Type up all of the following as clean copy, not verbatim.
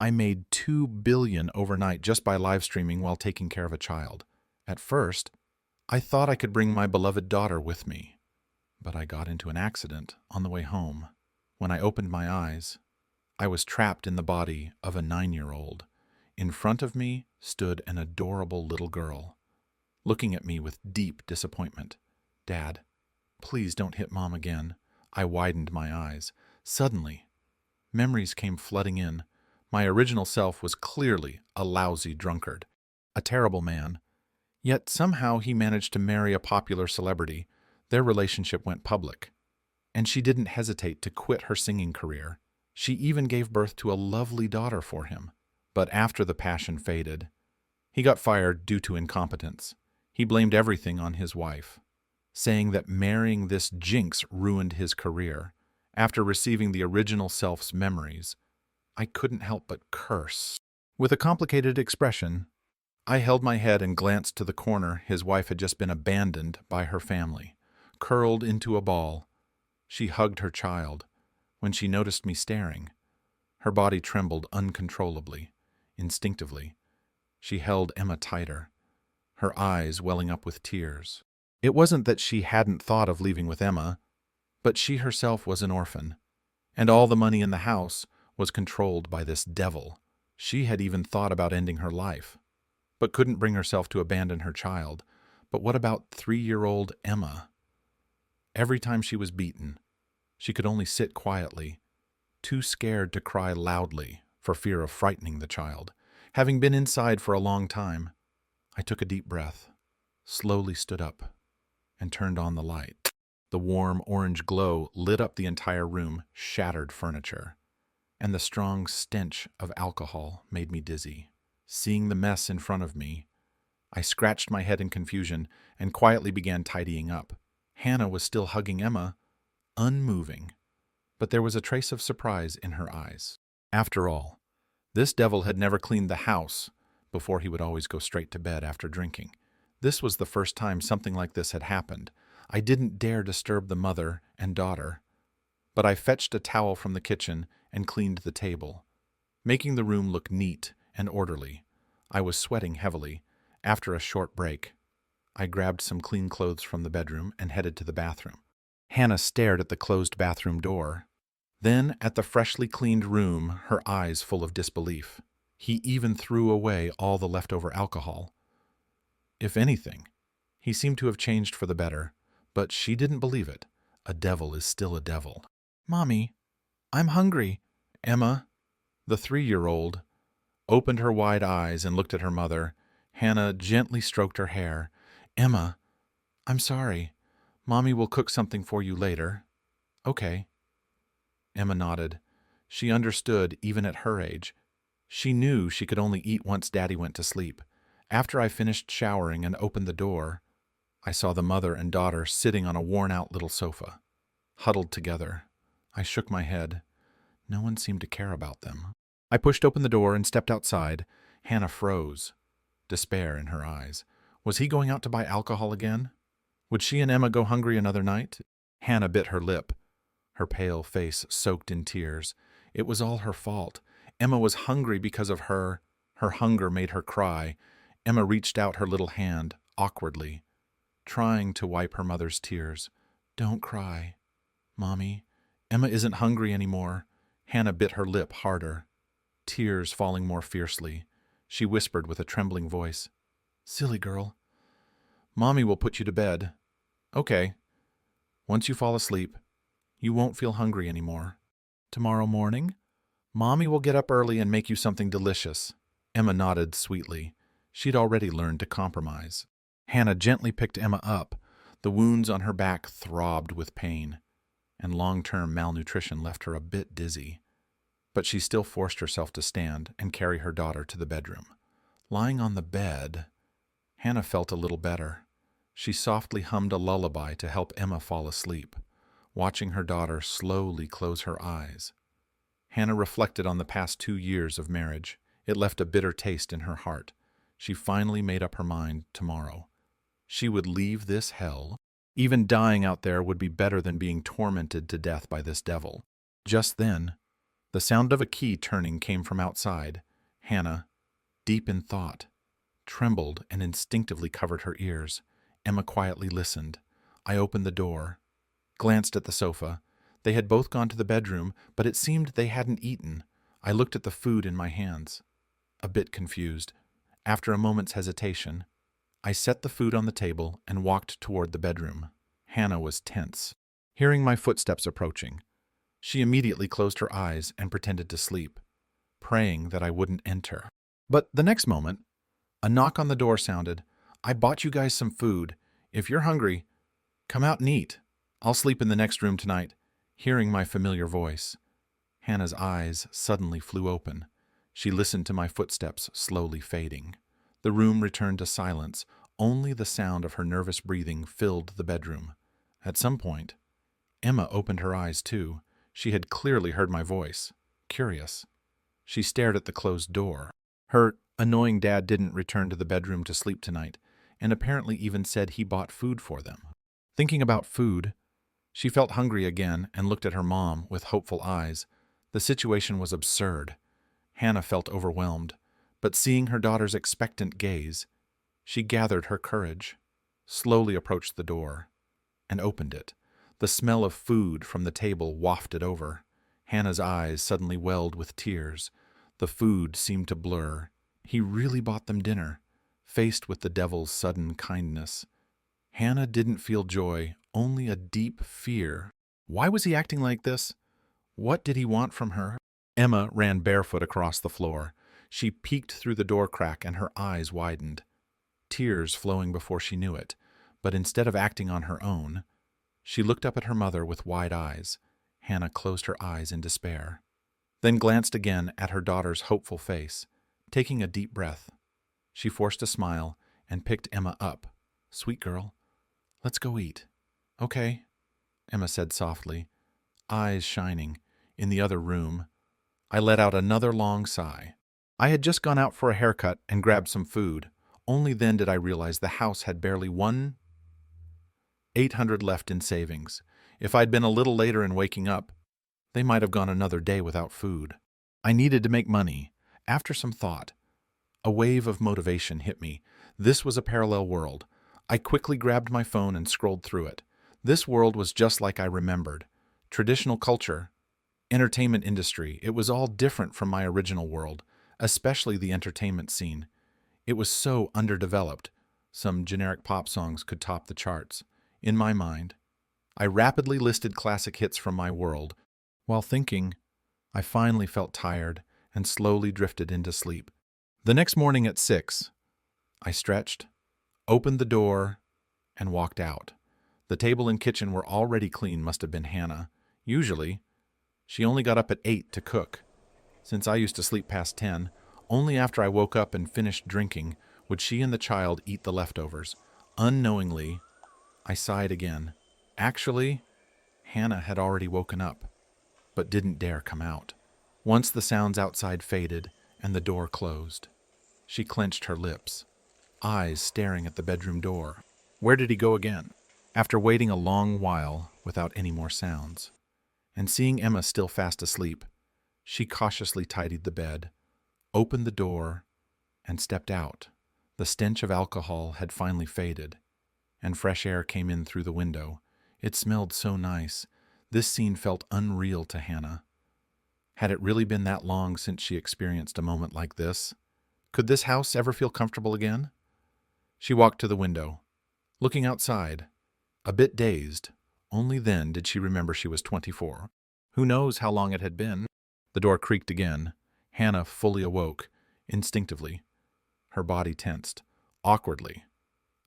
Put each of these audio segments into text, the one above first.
I made 2 billion overnight just by live streaming while taking care of a child. At first, I thought I could bring my beloved daughter with me, but I got into an accident on the way home. When I opened my eyes, I was trapped in the body of a 9-year-old. In front of me stood an adorable little girl, looking at me with deep disappointment. "Dad, please don't hit Mom again." I widened my eyes. Suddenly, memories came flooding in. My original self was clearly a lousy drunkard, a terrible man. Yet somehow he managed to marry a popular celebrity. Their relationship went public, and she didn't hesitate to quit her singing career. She even gave birth to a lovely daughter for him. But after the passion faded, he got fired due to incompetence. He blamed everything on his wife, saying that marrying this jinx ruined his career. After receiving the original self's memories, I couldn't help but curse. With a complicated expression, I held my head and glanced to the corner his wife had just been abandoned by her family. Curled into a ball, she hugged her child. When she noticed me staring, her body trembled uncontrollably. Instinctively, she held Emma tighter, her eyes welling up with tears. It wasn't that she hadn't thought of leaving with Emma, but she herself was an orphan, and all the money in the house was controlled by this devil. She had even thought about ending her life, but couldn't bring herself to abandon her child. But what about 3-year-old Emma? Every time she was beaten, she could only sit quietly, too scared to cry loudly for fear of frightening the child. Having been inside for a long time, I took a deep breath, slowly stood up, and turned on the light. The warm orange glow lit up the entire room, shattered furniture, and the strong stench of alcohol made me dizzy. Seeing the mess in front of me, I scratched my head in confusion and quietly began tidying up. Hannah was still hugging Emma, unmoving, but there was a trace of surprise in her eyes. After all, this devil had never cleaned the house before. He would always go straight to bed after drinking. This was the first time something like this had happened. I didn't dare disturb the mother and daughter, but I fetched a towel from the kitchen and cleaned the table, making the room look neat and orderly. I was sweating heavily. After a short break, I grabbed some clean clothes from the bedroom and headed to the bathroom. Hannah stared at the closed bathroom door, then at the freshly cleaned room, her eyes full of disbelief. He even threw away all the leftover alcohol. If anything, he seemed to have changed for the better, but she didn't believe it. A devil is still a devil. "Mommy, I'm hungry." Emma, the 3-year-old, opened her wide eyes and looked at her mother. Hannah gently stroked her hair. "Emma, I'm sorry. Mommy will cook something for you later." "Okay." Emma nodded. She understood even at her age. She knew she could only eat once Daddy went to sleep. After I finished showering and opened the door, I saw the mother and daughter sitting on a worn-out little sofa, huddled together. I shook my head. No one seemed to care about them. I pushed open the door and stepped outside. Hannah froze, despair in her eyes. Was he going out to buy alcohol again? Would she and Emma go hungry another night? Hannah bit her lip, her pale face soaked in tears. It was all her fault. Emma was hungry because of her. Her hunger made her cry. Emma reached out her little hand, awkwardly, trying to wipe her mother's tears. "Don't cry, Mommy. Emma isn't hungry anymore." Hannah bit her lip harder, tears falling more fiercely. She whispered with a trembling voice, "Silly girl. Mommy will put you to bed." "Okay. Once you fall asleep, you won't feel hungry anymore. Tomorrow morning, Mommy will get up early and make you something delicious." Emma nodded sweetly. She'd already learned to compromise. Hannah gently picked Emma up. The wounds on her back throbbed with pain, and long-term malnutrition left her a bit dizzy. But she still forced herself to stand and carry her daughter to the bedroom. Lying on the bed, Hannah felt a little better. She softly hummed a lullaby to help Emma fall asleep, watching her daughter slowly close her eyes. Hannah reflected on the past 2 years of marriage. It left a bitter taste in her heart. She finally made up her mind tomorrow. She would leave this hell. Even dying out there would be better than being tormented to death by this devil. Just then, The sound of a key turning came from outside. Hannah, deep in thought, trembled and instinctively covered her ears. Emma quietly listened. I opened the door, glanced at the sofa. They had both gone to the bedroom, but it seemed they hadn't eaten. I looked at the food in my hands, a bit confused. After a moment's hesitation, I set the food on the table and walked toward the bedroom. Hannah was tense. Hearing my footsteps approaching, she immediately closed her eyes and pretended to sleep, praying that I wouldn't enter. But the next moment, a knock on the door sounded. "I bought you guys some food. If you're hungry, come out and eat. I'll sleep in the next room tonight." Hearing my familiar voice, Hannah's eyes suddenly flew open. She listened to my footsteps slowly fading. The room returned to silence. Only the sound of her nervous breathing filled the bedroom. At some point, Emma opened her eyes too. She had clearly heard my voice. Curious, she stared at the closed door. Her annoying dad didn't return to the bedroom to sleep tonight, and apparently even said he bought food for them. Thinking about food, she felt hungry again and looked at her mom with hopeful eyes. The situation was absurd. Hannah felt overwhelmed, but seeing her daughter's expectant gaze, she gathered her courage, slowly approached the door, and opened it. The smell of food from the table wafted over. Hannah's eyes suddenly welled with tears. The food seemed to blur. He really bought them dinner, faced with the devil's sudden kindness. Hannah didn't feel joy, only a deep fear. Why was he acting like this? What did he want from her? Emma ran barefoot across the floor. She peeked through the door crack and her eyes widened, tears flowing before she knew it. But instead of acting on her own, she looked up at her mother with wide eyes. Hannah closed her eyes in despair, then glanced again at her daughter's hopeful face. Taking a deep breath, she forced a smile and picked Emma up. "Sweet girl, let's go eat." "Okay," Emma said softly, eyes shining. In the other room, I let out another long sigh. I had just gone out for a haircut and grabbed some food. Only then did I realize the house had barely 1,800 left in savings. If I'd been a little later in waking up, they might have gone another day without food. I needed to make money. After some thought, a wave of motivation hit me. This was a parallel world. I quickly grabbed my phone and scrolled through it. This world was just like I remembered. Traditional culture, entertainment industry, it was all different from my original world, especially the entertainment scene. It was so underdeveloped. Some generic pop songs could top the charts. In my mind, I rapidly listed classic hits from my world. While thinking, I finally felt tired and slowly drifted into sleep. The next morning at 6, I stretched, opened the door, and walked out. The table and kitchen were already clean. Must have been Hannah. Usually, she only got up at 8 to cook. Since I used to sleep past 10, only after I woke up and finished drinking would she and the child eat the leftovers. Unknowingly, I sighed again. Actually, Hannah had already woken up, but didn't dare come out. Once the sounds outside faded and the door closed, she clenched her lips, eyes staring at the bedroom door. Where did he go again? After waiting a long while without any more sounds, and seeing Emma still fast asleep, she cautiously tidied the bed, opened the door, and stepped out. The stench of alcohol had finally faded, and fresh air came in through the window. It smelled so nice. This scene felt unreal to Hannah. Had it really been that long since she experienced a moment like this? Could this house ever feel comfortable again? She walked to the window, looking outside, a bit dazed. Only then did she remember she was 24. Who knows how long it had been? The door creaked again. Hannah fully awoke, instinctively. Her body tensed, awkwardly.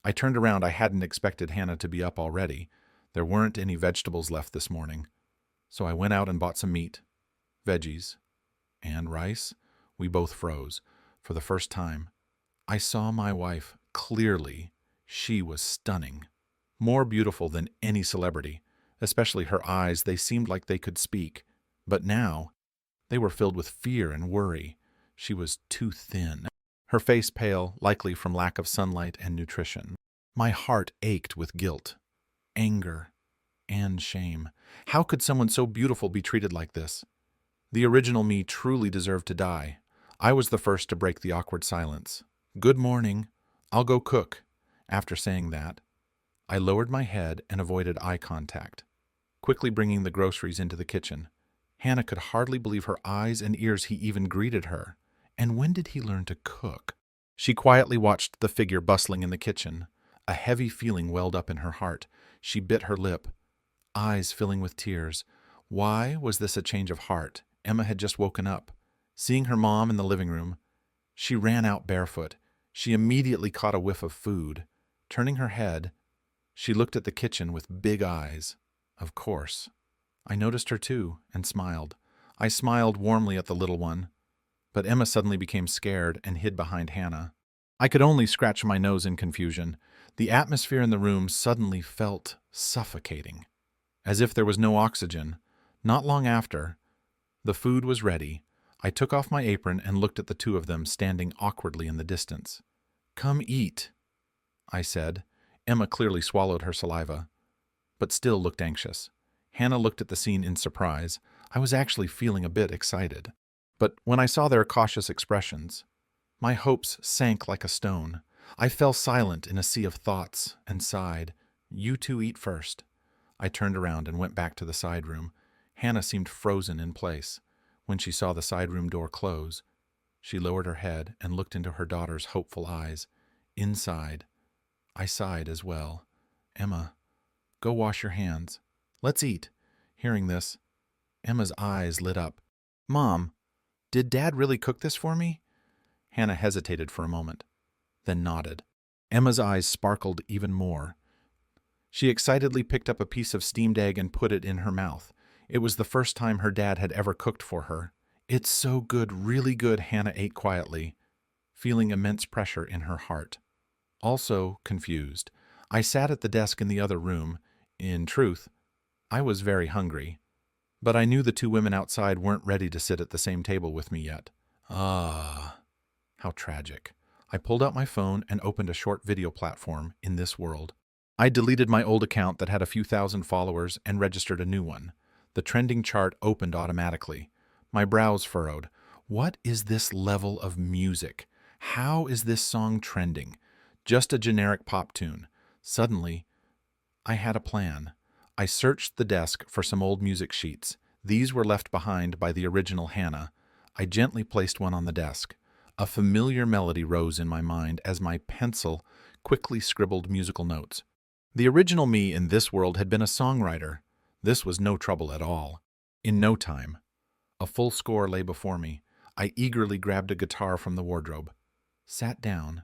I turned around. I hadn't expected Hannah to be up already. There weren't any vegetables left this morning, so I went out and bought some meat, veggies, and rice. We both froze. For the first time, I saw my wife clearly. She was stunning, more beautiful than any celebrity, especially her eyes. They seemed like they could speak, but now they were filled with fear and worry. She was too thin, her face pale, likely from lack of sunlight and nutrition. My heart ached with guilt, anger, and shame. How could someone so beautiful be treated like this? The original me truly deserved to die. I was the first to break the awkward silence. "Good morning. I'll go cook." After saying that, I lowered my head and avoided eye contact, quickly bringing the groceries into the kitchen. Hannah could hardly believe her eyes and ears he even greeted her. And when did he learn to cook? She quietly watched the figure bustling in the kitchen. A heavy feeling welled up in her heart. She bit her lip, eyes filling with tears. Why was this a change of heart? Emma had just woken up. Seeing her mom in the living room, she ran out barefoot. She immediately caught a whiff of food. Turning her head, she looked at the kitchen with big eyes. Of course. I noticed her too, and smiled. I smiled warmly at the little one, but Emma suddenly became scared and hid behind Hannah. I could only scratch my nose in confusion. The atmosphere in the room suddenly felt suffocating, as if there was no oxygen. Not long after, the food was ready. I took off my apron and looked at the two of them standing awkwardly in the distance. "Come eat," I said. Emma clearly swallowed her saliva, but still looked anxious. Hannah looked at the scene in surprise. I was actually feeling a bit excited. But when I saw their cautious expressions, my hopes sank like a stone. I fell silent in a sea of thoughts and sighed. "You two eat first." I turned around and went back to the side room. Hannah seemed frozen in place. When she saw the side room door close, she lowered her head and looked into her daughter's hopeful eyes. Inside, I sighed as well. "Emma, go wash your hands. Let's eat." Hearing this, Emma's eyes lit up. "Mom, did Dad really cook this for me?" Hannah hesitated for a moment, then nodded. Emma's eyes sparkled even more. She excitedly picked up a piece of steamed egg and put it in her mouth. It was the first time her dad had ever cooked for her. "It's so good, really good," Hannah ate quietly, feeling immense pressure in her heart. Also confused, I sat at the desk in the other room. In truth, I was very hungry, but I knew the two women outside weren't ready to sit at the same table with me yet. Ah, how tragic. I pulled out my phone and opened a short video platform in this world. I deleted my old account that had a few thousand followers and registered a new one. The trending chart opened automatically. My brows furrowed. What is this level of music? How is this song trending? Just a generic pop tune. Suddenly, I had a plan. I searched the desk for some old music sheets. These were left behind by the original Hannah. I gently placed one on the desk. A familiar melody rose in my mind as my pencil quickly scribbled musical notes. The original me in this world had been a songwriter. This was no trouble at all. In no time, a full score lay before me. I eagerly grabbed a guitar from the wardrobe, sat down,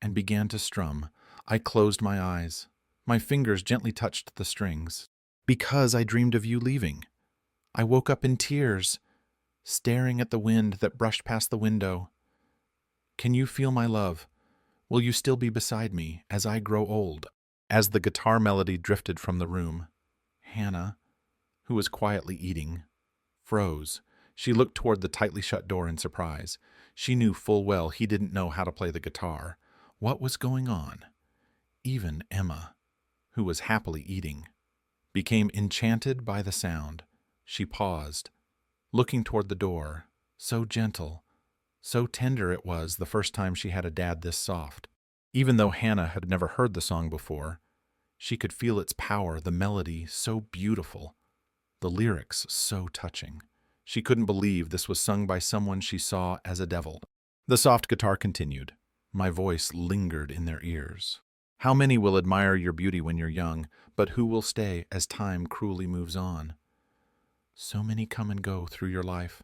and began to strum. I closed my eyes. My fingers gently touched the strings. "Because I dreamed of you leaving." I woke up in tears, staring at the wind that brushed past the window. "Can you feel my love? Will you still be beside me as I grow old?" As the guitar melody drifted from the room, Hannah, who was quietly eating, froze. She looked toward the tightly shut door in surprise. She knew full well he didn't know how to play the guitar. What was going on? Even Emma, who was happily eating, became enchanted by the sound. She paused, looking toward the door. So gentle, so tender it was the first time she had a dad this soft. Even though Hannah had never heard the song before, she could feel its power, the melody so beautiful, the lyrics so touching. She couldn't believe this was sung by someone she saw as a devil. The soft guitar continued. My voice lingered in their ears. "How many will admire your beauty when you're young, but who will stay as time cruelly moves on? So many come and go through your life,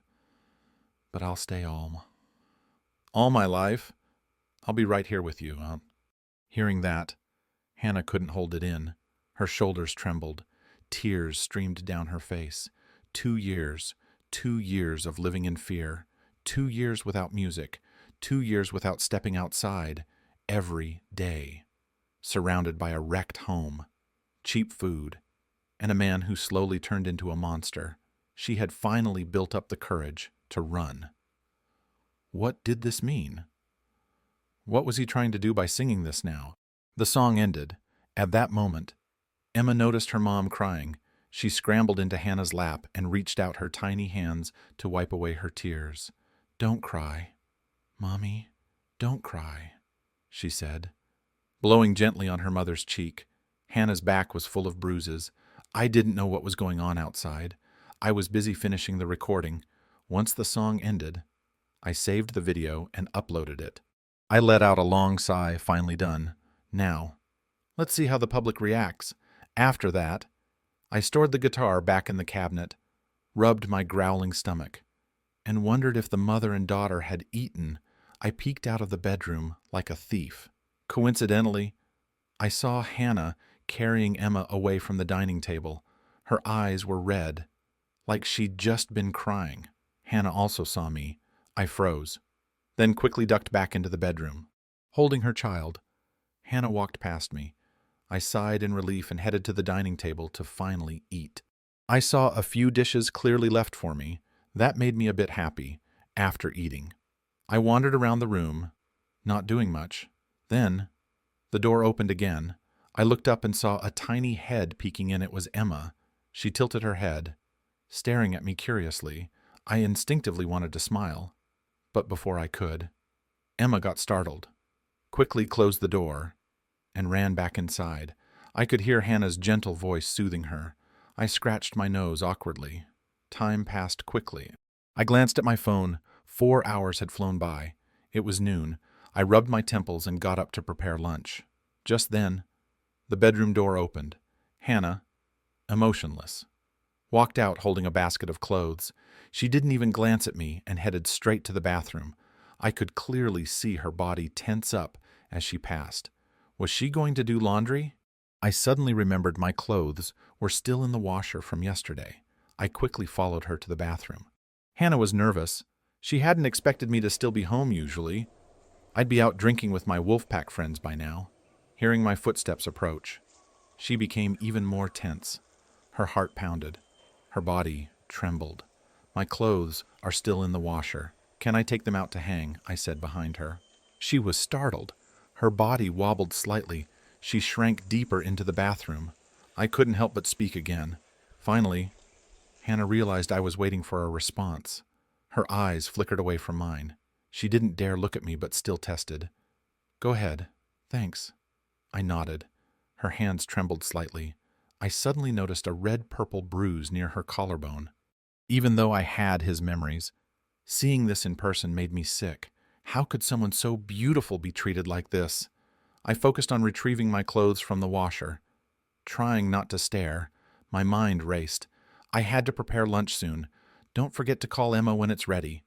but I'll stay all my life. I'll be right here with you." Hearing that, Hannah couldn't hold it in. Her shoulders trembled. Tears streamed down her face. 2 years, 2 years of living in fear. 2 years without music. 2 years without stepping outside. Every day. Surrounded by a wrecked home, cheap food, and a man who slowly turned into a monster. She had finally built up the courage to run. What did this mean? What was he trying to do by singing this now? The song ended. At that moment, Emma noticed her mom crying. She scrambled into Hannah's lap and reached out her tiny hands to wipe away her tears. "Don't cry, Mommy, don't cry," she said, blowing gently on her mother's cheek. Hannah's back was full of bruises. I didn't know what was going on outside. I was busy finishing the recording. Once the song ended, I saved the video and uploaded it. I let out a long sigh, finally done. Now, let's see how the public reacts. After that, I stored the guitar back in the cabinet, rubbed my growling stomach, and wondered if the mother and daughter had eaten. I peeked out of the bedroom like a thief. Coincidentally, I saw Hannah carrying Emma away from the dining table. Her eyes were red, like she'd just been crying. Hannah also saw me. I froze, then quickly ducked back into the bedroom. Holding her child, Hannah walked past me. I sighed in relief and headed to the dining table to finally eat. I saw a few dishes clearly left for me. That made me a bit happy. After eating, I wandered around the room, not doing much. Then, the door opened again. I looked up and saw a tiny head peeking in. It was Emma. She tilted her head, staring at me curiously. I instinctively wanted to smile, but before I could, Emma got startled, quickly closed the door, and ran back inside. I could hear Hannah's gentle voice soothing her. I scratched my nose awkwardly. Time passed quickly. I glanced at my phone. 4 hours had flown by. It was noon. I rubbed my temples and got up to prepare lunch. Just then, the bedroom door opened. Hannah, emotionless, walked out holding a basket of clothes. She didn't even glance at me and headed straight to the bathroom. I could clearly see her body tense up as she passed. Was she going to do laundry? I suddenly remembered my clothes were still in the washer from yesterday. I quickly followed her to the bathroom. Hannah was nervous. She hadn't expected me to still be home usually. I'd be out drinking with my Wolfpack friends by now. Hearing my footsteps approach, she became even more tense. Her heart pounded. Her body trembled. "My clothes are still in the washer. Can I take them out to hang?" I said behind her. She was startled. Her body wobbled slightly. She shrank deeper into the bathroom. I couldn't help but speak again. Finally, Hannah realized I was waiting for a response. Her eyes flickered away from mine. She didn't dare look at me but still tested. "Go ahead. Thanks." I nodded. Her hands trembled slightly. I suddenly noticed a red-purple bruise near her collarbone. Even though I had his memories, seeing this in person made me sick. How could someone so beautiful be treated like this? I focused on retrieving my clothes from the washer. Trying not to stare, my mind raced. I had to prepare lunch soon. "Don't forget to call Emma when it's ready."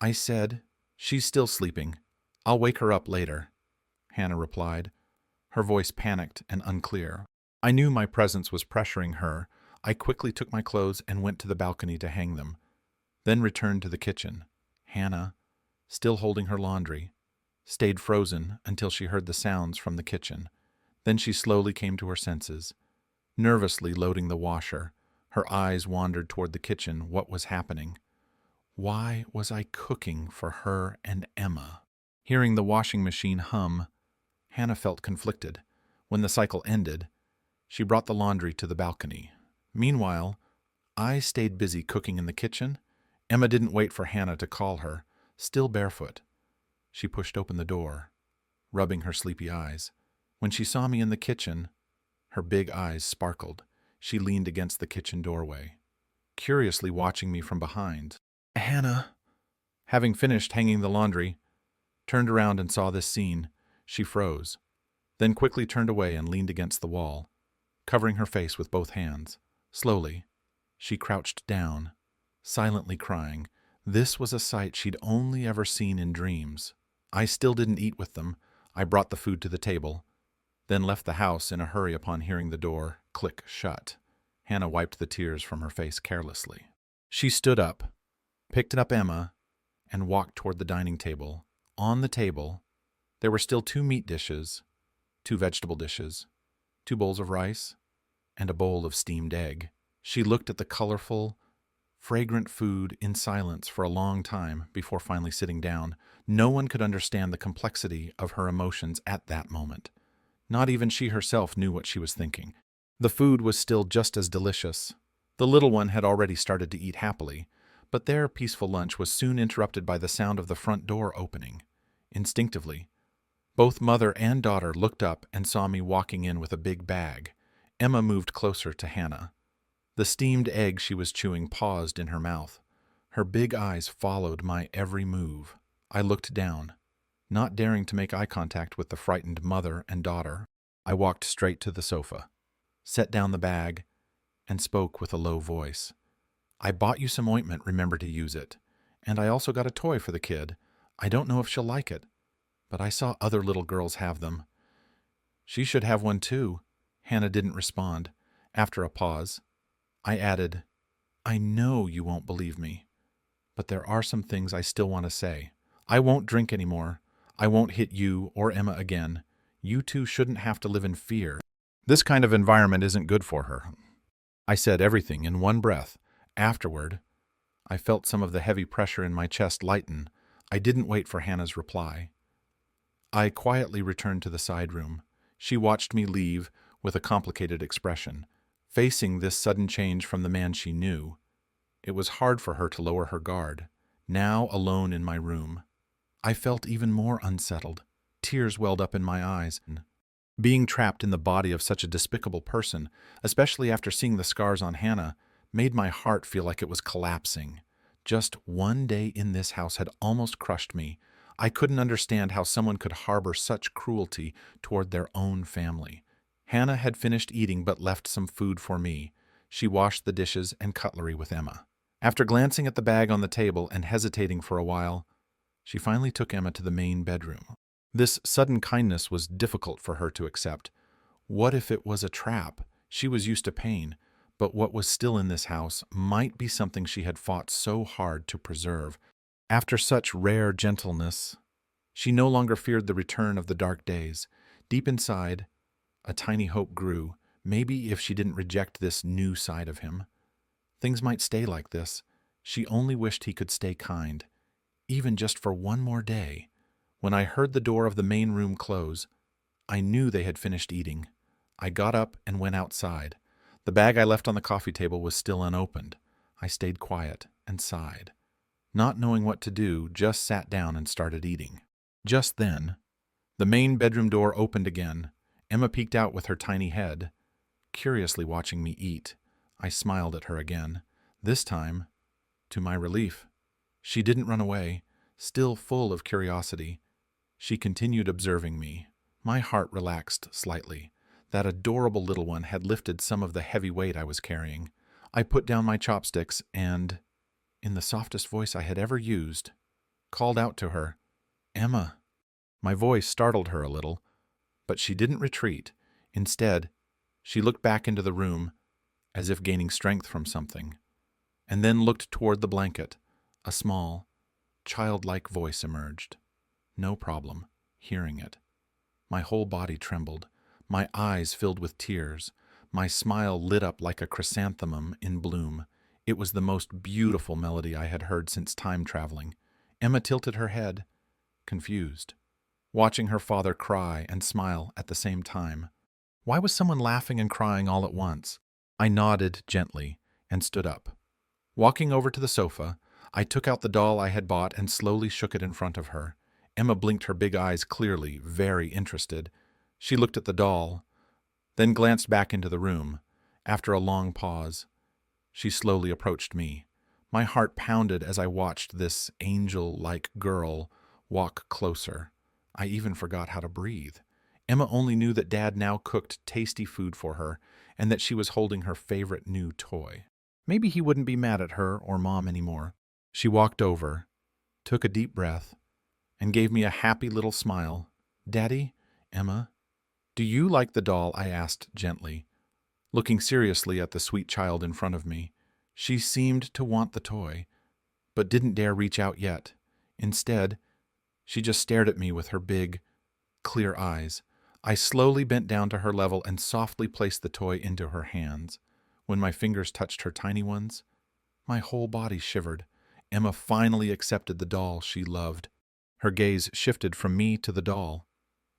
I said, "She's still sleeping. I'll wake her up later," Hannah replied, her voice panicked and unclear. I knew my presence was pressuring her. I quickly took my clothes and went to the balcony to hang them, then returned to the kitchen. Hannah, still holding her laundry, stayed frozen until she heard the sounds from the kitchen. Then she slowly came to her senses, nervously loading the washer. Her eyes wandered toward the kitchen. What was happening? Why was I cooking for her and Emma? Hearing the washing machine hum, Hannah felt conflicted. When the cycle ended, she brought the laundry to the balcony. Meanwhile, I stayed busy cooking in the kitchen. Emma didn't wait for Hannah to call her. Still barefoot, she pushed open the door, rubbing her sleepy eyes. When she saw me in the kitchen, her big eyes sparkled. She leaned against the kitchen doorway, curiously watching me from behind. Hannah, having finished hanging the laundry, turned around and saw this scene. She froze, then quickly turned away and leaned against the wall, covering her face with both hands. Slowly, she crouched down, silently crying. This was a sight she'd only ever seen in dreams. I still didn't eat with them. I brought the food to the table, then left the house in a hurry upon hearing the door click shut. Hannah wiped the tears from her face carelessly. She stood up, picked up Emma, and walked toward the dining table. On the table, there were still 2 meat dishes, 2 vegetable dishes, 2 bowls of rice, and a bowl of steamed egg. She looked at the colorful, fragrant food in silence for a long time before finally sitting down. No one could understand the complexity of her emotions at that moment. Not even she herself knew what she was thinking. The food was still just as delicious. The little one had already started to eat happily, but their peaceful lunch was soon interrupted by the sound of the front door opening. Instinctively, both mother and daughter looked up and saw me walking in with a big bag. Emma moved closer to Hannah. The steamed egg she was chewing paused in her mouth. Her big eyes followed my every move. I looked down, not daring to make eye contact with the frightened mother and daughter. I walked straight to the sofa, set down the bag, and spoke with a low voice. "I bought you some ointment, remember to use it. And I also got a toy for the kid. I don't know if she'll like it, but I saw other little girls have them. She should have one too." Hannah didn't respond. After a pause, I added, "I know you won't believe me, but there are some things I still want to say. I won't drink anymore. I won't hit you or Emma again. You two shouldn't have to live in fear. This kind of environment isn't good for her." I said everything in one breath. Afterward, I felt some of the heavy pressure in my chest lighten. I didn't wait for Hannah's reply. I quietly returned to the side room. She watched me leave with a complicated expression. Facing this sudden change from the man she knew, it was hard for her to lower her guard. Now alone in my room, I felt even more unsettled. Tears welled up in my eyes. Being trapped in the body of such a despicable person, especially after seeing the scars on Hannah, made my heart feel like it was collapsing. Just one day in this house had almost crushed me. I couldn't understand how someone could harbor such cruelty toward their own family. Hannah had finished eating but left some food for me. She washed the dishes and cutlery with Emma. After glancing at the bag on the table and hesitating for a while, she finally took Emma to the main bedroom. This sudden kindness was difficult for her to accept. What if it was a trap? She was used to pain, but what was still in this house might be something she had fought so hard to preserve. After such rare gentleness, she no longer feared the return of the dark days. Deep inside, a tiny hope grew. Maybe if she didn't reject this new side of him, things might stay like this. She only wished he could stay kind, even just for one more day. When I heard the door of the main room close, I knew they had finished eating. I got up and went outside. The bag I left on the coffee table was still unopened. I stayed quiet and sighed. Not knowing what to do, just sat down and started eating. Just then, the main bedroom door opened again. Emma peeked out with her tiny head, curiously watching me eat. I smiled at her again. This time, to my relief, she didn't run away. Still full of curiosity, she continued observing me. My heart relaxed slightly. That adorable little one had lifted some of the heavy weight I was carrying. I put down my chopsticks and, in the softest voice I had ever used, called out to her, "Emma." My voice startled her a little, but she didn't retreat. Instead, she looked back into the room, as if gaining strength from something, and then looked toward the blanket. A small, childlike voice emerged. No problem hearing it. My whole body trembled. My eyes filled with tears. My smile lit up like a chrysanthemum in bloom. It was the most beautiful melody I had heard since time traveling. Emma tilted her head, confused, watching her father cry and smile at the same time. Why was someone laughing and crying all at once? I nodded gently and stood up. Walking over to the sofa, I took out the doll I had bought and slowly shook it in front of her. Emma blinked her big eyes clearly, very interested. She looked at the doll, then glanced back into the room. After a long pause, she slowly approached me. My heart pounded as I watched this angel-like girl walk closer. I even forgot how to breathe. Emma only knew that Dad now cooked tasty food for her and that she was holding her favorite new toy. Maybe he wouldn't be mad at her or Mom anymore. She walked over, took a deep breath, and gave me a happy little smile. "Daddy, Emma, do you like the doll?" I asked gently, looking seriously at the sweet child in front of me. She seemed to want the toy, but didn't dare reach out yet. Instead, she just stared at me with her big, clear eyes. I slowly bent down to her level and softly placed the toy into her hands. When my fingers touched her tiny ones, my whole body shivered. Emma finally accepted the doll she loved. Her gaze shifted from me to the doll,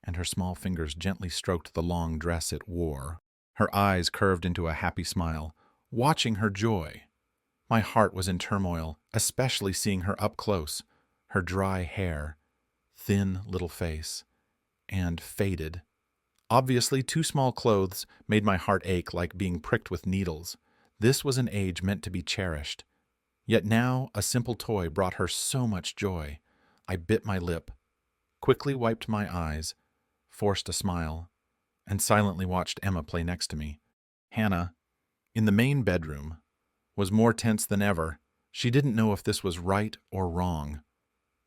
and her small fingers gently stroked the long dress it wore. Her eyes curved into a happy smile, watching her joy. My heart was in turmoil, especially seeing her up close, her dry hair, thin little face, and faded. Obviously, too small clothes made my heart ache like being pricked with needles. This was an age meant to be cherished. Yet now a simple toy brought her so much joy. I bit my lip, quickly wiped my eyes, forced a smile, and silently watched Emma play next to me. Hannah, in the main bedroom, was more tense than ever. She didn't know if this was right or wrong.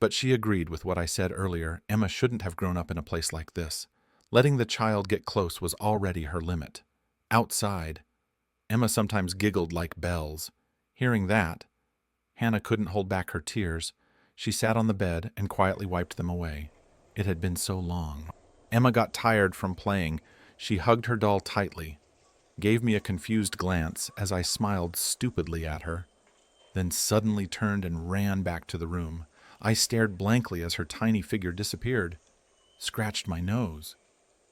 But she agreed with what I said earlier. Emma shouldn't have grown up in a place like this. Letting the child get close was already her limit. Outside, Emma sometimes giggled like bells. Hearing that, Hannah couldn't hold back her tears. She sat on the bed and quietly wiped them away. It had been so long. Emma got tired from playing. She hugged her doll tightly, gave me a confused glance as I smiled stupidly at her, then suddenly turned and ran back to the room. I stared blankly as her tiny figure disappeared, scratched my nose,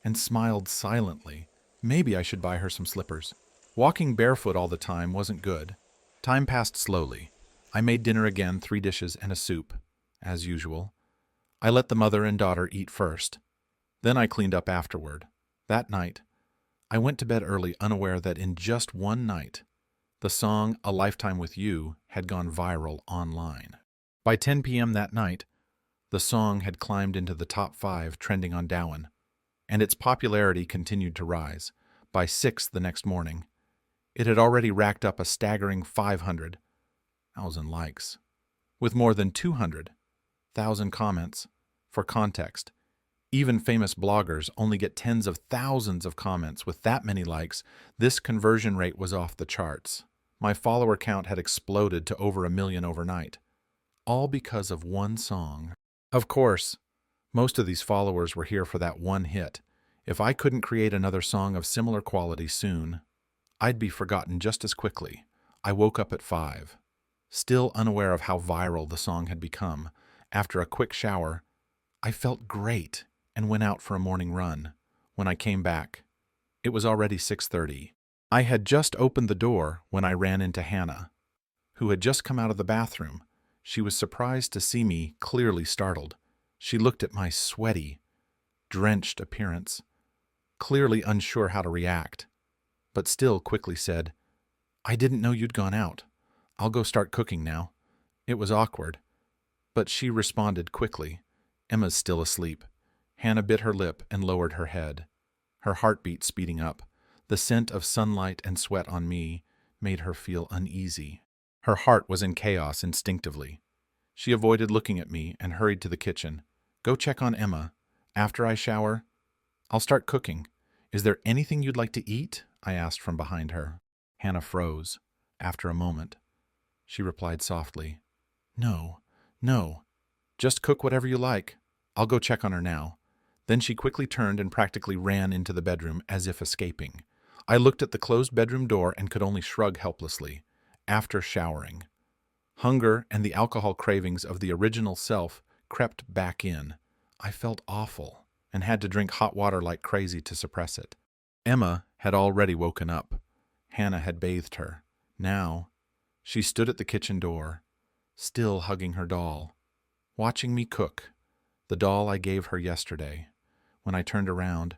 and smiled silently. Maybe I should buy her some slippers. Walking barefoot all the time wasn't good. Time passed slowly. I made dinner again, 3 dishes and a soup, as usual. I let the mother and daughter eat first. Then I cleaned up afterward. That night, I went to bed early, unaware that in just one night, the song A Lifetime with You had gone viral online. By 10 p.m. that night, the song had climbed into the top 5 trending on Dowen, and its popularity continued to rise. By 6 the next morning, it had already racked up a staggering 500,000 likes, with more than 200,000 comments. For context, even famous bloggers only get tens of thousands of comments. With that many likes, this conversion rate was off the charts. My follower count had exploded to over 1 million overnight, all because of one song. Of course, most of these followers were here for that one hit. If I couldn't create another song of similar quality soon, I'd be forgotten just as quickly. I woke up at 5, still unaware of how viral the song had become. After a quick shower, I felt great and went out for a morning run. When I came back, it was already 6:30. I had just opened the door when I ran into Hannah, who had just come out of the bathroom. She was surprised to see me, clearly startled. She looked at my sweaty, drenched appearance, clearly unsure how to react, but still quickly said, "I didn't know you'd gone out. I'll go start cooking now." It was awkward, but she responded quickly. "Emma's still asleep." Hannah bit her lip and lowered her head, her heartbeat speeding up. The scent of sunlight and sweat on me made her feel uneasy. Her heart was in chaos instinctively. She avoided looking at me and hurried to the kitchen. "Go check on Emma. After I shower, I'll start cooking. Is there anything you'd like to eat?" I asked from behind her. Hannah froze. After a moment, she replied softly, "No, no. Just cook whatever you like. I'll go check on her now." Then she quickly turned and practically ran into the bedroom as if escaping. I looked at the closed bedroom door and could only shrug helplessly. After showering, hunger and the alcohol cravings of the original self crept back in. I felt awful and had to drink hot water like crazy to suppress it. Emma had already woken up. Hannah had bathed her. Now, she stood at the kitchen door, still hugging her doll, watching me cook, the doll I gave her yesterday. When I turned around,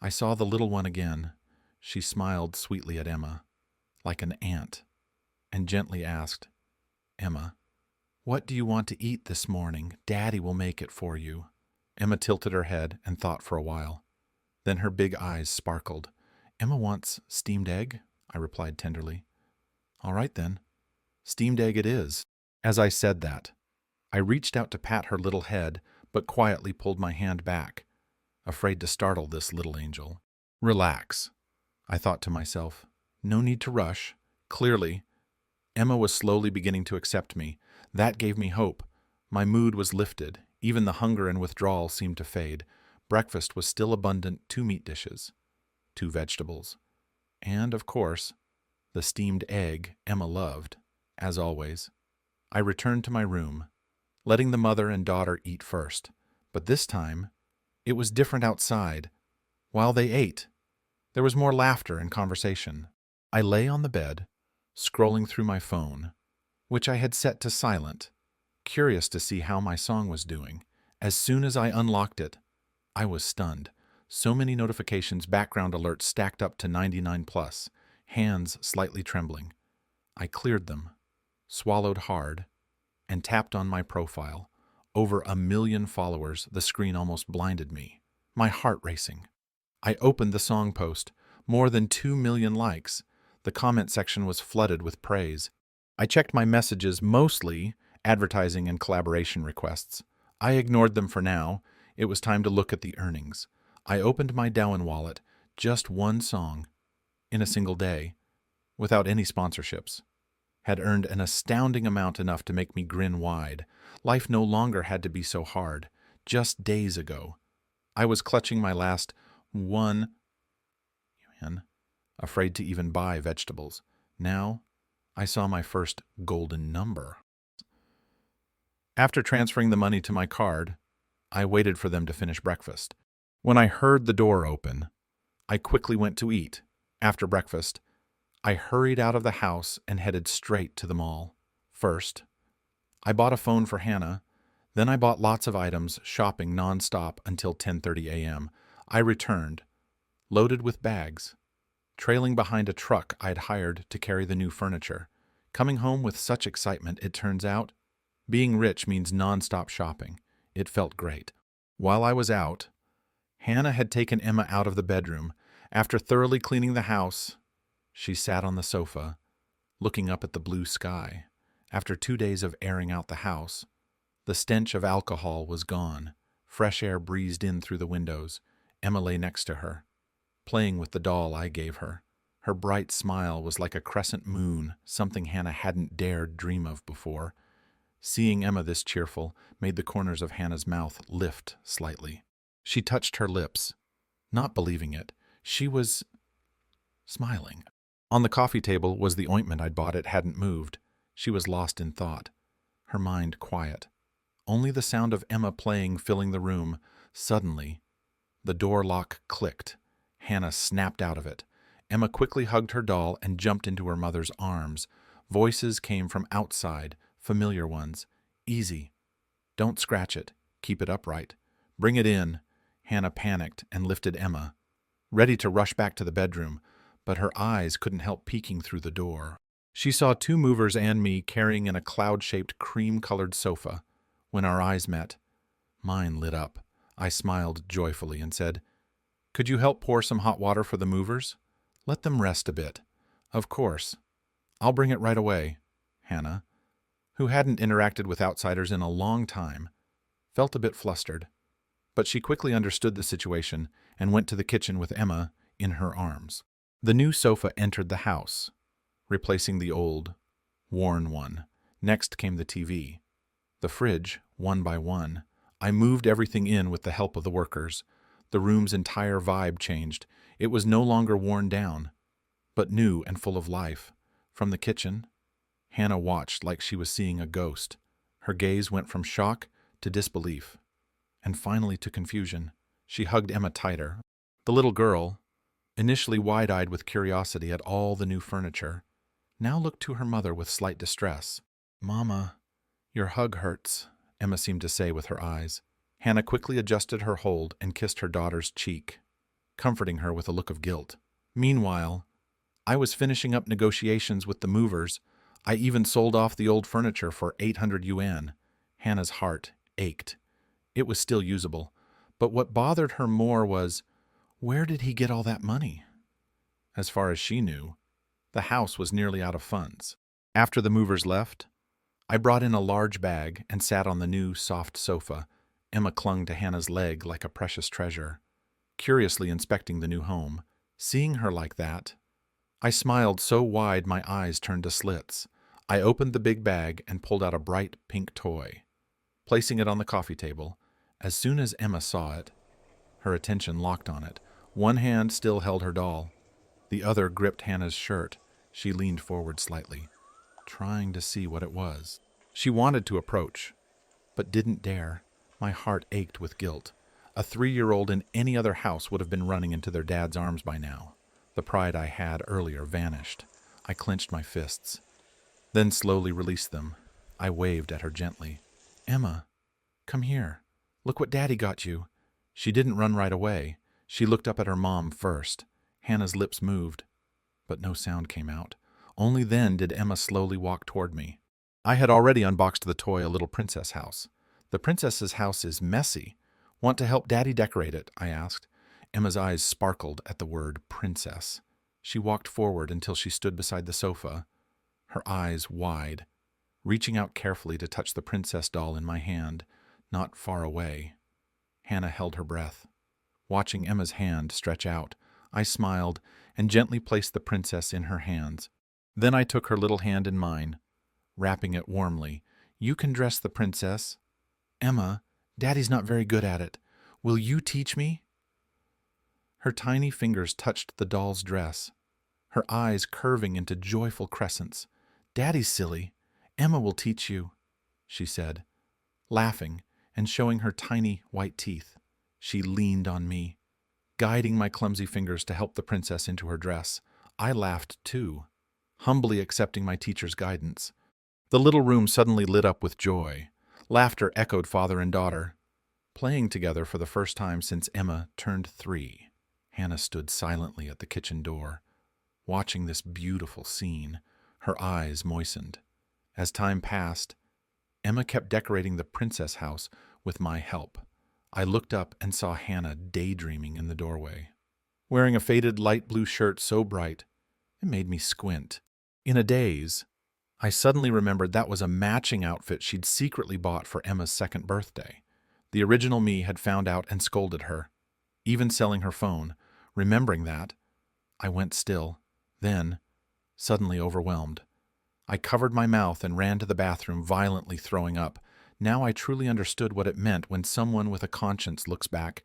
I saw the little one again. She smiled sweetly at Emma, like an aunt, and gently asked, "Emma, what do you want to eat this morning? Daddy will make it for you." Emma tilted her head and thought for a while. Then her big eyes sparkled. "Emma wants steamed egg," I replied tenderly. "All right then, steamed egg it is." As I said that, I reached out to pat her little head, but quietly pulled my hand back, afraid to startle this little angel. "Relax," I thought to myself. "No need to rush." Clearly, Emma was slowly beginning to accept me. That gave me hope. My mood was lifted. Even the hunger and withdrawal seemed to fade. Breakfast was still abundant: 2 meat dishes, 2 vegetables, and, of course, the steamed egg Emma loved, as always. I returned to my room, letting the mother and daughter eat first. But this time, it was different outside. While they ate, There was more laughter and conversation. I lay on the bed, scrolling through my phone, which I had set to silent, curious to see how my song was doing. As soon as I unlocked it, I was stunned. So many notifications, background alerts stacked up to 99 plus, hands slightly trembling. I cleared them, swallowed hard, and tapped on my profile. Over 1 million followers, the screen almost blinded me. My heart racing. I opened the song post. More than 2 million likes. The comment section was flooded with praise. I checked my messages, mostly advertising and collaboration requests. I ignored them for now. It was time to look at the earnings. I opened my Dowen wallet, just one song, in a single day, without any sponsorships, had earned an astounding amount, enough to make me grin wide. Life no longer had to be so hard. Just days ago, I was clutching my last yuan, afraid to even buy vegetables. Now, I saw my first golden number. After transferring the money to my card, I waited for them to finish breakfast. When I heard the door open, I quickly went to eat. After breakfast, I hurried out of the house and headed straight to the mall. First, I bought a phone for Hannah. Then I bought lots of items, shopping nonstop until 10:30 a.m. I returned, loaded with bags, trailing behind a truck I'd hired to carry the new furniture. Coming home with such excitement, it turns out, being rich means nonstop shopping. It felt great. While I was out, Hannah had taken Emma out of the bedroom. After thoroughly cleaning the house, she sat on the sofa, looking up at the blue sky. After 2 days of airing out the house, the stench of alcohol was gone. Fresh air breezed in through the windows. Emma lay next to her, playing with the doll I gave her. Her bright smile was like a crescent moon, something Hannah hadn't dared dream of before. Seeing Emma this cheerful made the corners of Hannah's mouth lift slightly. She touched her lips, not believing it. She was smiling. On the coffee table was the ointment I'd bought. It hadn't moved. She was lost in thought, her mind quiet. Only the sound of Emma playing filling the room. Suddenly, the door lock clicked. Hannah snapped out of it. Emma quickly hugged her doll and jumped into her mother's arms. Voices came from outside, familiar ones. "Easy. Don't scratch it. Keep it upright. Bring it in." Hannah panicked and lifted Emma, ready to rush back to the bedroom, but her eyes couldn't help peeking through the door. She saw 2 movers and me carrying in a cloud-shaped cream-colored sofa. When our eyes met, mine lit up. I smiled joyfully and said, "Could you help pour some hot water for the movers? Let them rest a bit." "Of course. I'll bring it right away." Hannah, who hadn't interacted with outsiders in a long time, felt a bit flustered, but she quickly understood the situation and went to the kitchen with Emma in her arms. The new sofa entered the house, replacing the old, worn one. Next came the TV. The fridge, one by one. I moved everything in with the help of the workers. The room's entire vibe changed. It was no longer worn down, but new and full of life. From the kitchen, Hannah watched like she was seeing a ghost. Her gaze went from shock to disbelief, and finally to confusion. She hugged Emma tighter. The little girl, initially wide-eyed with curiosity at all the new furniture, now looked to her mother with slight distress. "Mama, your hug hurts," Emma seemed to say with her eyes. Hannah quickly adjusted her hold and kissed her daughter's cheek, comforting her with a look of guilt. Meanwhile, I was finishing up negotiations with the movers. I even sold off the old furniture for 800 yuan. Hannah's heart ached. It was still usable, but what bothered her more was, where did he get all that money? As far as she knew, the house was nearly out of funds. After the movers left, I brought in a large bag and sat on the new, soft sofa. Emma clung to Hannah's leg like a precious treasure, curiously inspecting the new home. Seeing her like that, I smiled so wide my eyes turned to slits. I opened the big bag and pulled out a bright pink toy, placing it on the coffee table. As soon as Emma saw it, her attention locked on it. One hand still held her doll. The other gripped Hannah's shirt. She leaned forward slightly, trying to see what it was. She wanted to approach, but didn't dare. My heart ached with guilt. A 3-year-old in any other house would have been running into their dad's arms by now. The pride I had earlier vanished. I clenched my fists, then slowly released them. I waved at her gently. "Emma, come here. Look what Daddy got you." She didn't run right away. She looked up at her mom first. Hannah's lips moved, but no sound came out. Only then did Emma slowly walk toward me. I had already unboxed the toy, a little princess house. "The princess's house is messy. Want to help Daddy decorate it?" I asked. Emma's eyes sparkled at the word princess. She walked forward until she stood beside the sofa, her eyes wide, reaching out carefully to touch the princess doll in my hand, not far away. Hannah held her breath. Watching Emma's hand stretch out, I smiled and gently placed the princess in her hands. Then I took her little hand in mine, wrapping it warmly. "You can dress the princess. Emma, Daddy's not very good at it. Will you teach me?" Her tiny fingers touched the doll's dress, her eyes curving into joyful crescents. "Daddy's silly. Emma will teach you," she said, laughing and showing her tiny white teeth. She leaned on me, guiding my clumsy fingers to help the princess into her dress. I laughed too, humbly accepting my teacher's guidance. The little room suddenly lit up with joy. Laughter echoed father and daughter, playing together for the first time since Emma turned 3. Hannah stood silently at the kitchen door, watching this beautiful scene, her eyes moistened. As time passed, Emma kept decorating the princess house with my help. I looked up and saw Hannah daydreaming in the doorway, wearing a faded light blue shirt so bright it made me squint. In a daze, I suddenly remembered that was a matching outfit she'd secretly bought for Emma's 2nd birthday. The original me had found out and scolded her, even selling her phone. Remembering that, I went still, then, suddenly overwhelmed. I covered my mouth and ran to the bathroom, violently throwing up. Now I truly understood what it meant when someone with a conscience looks back.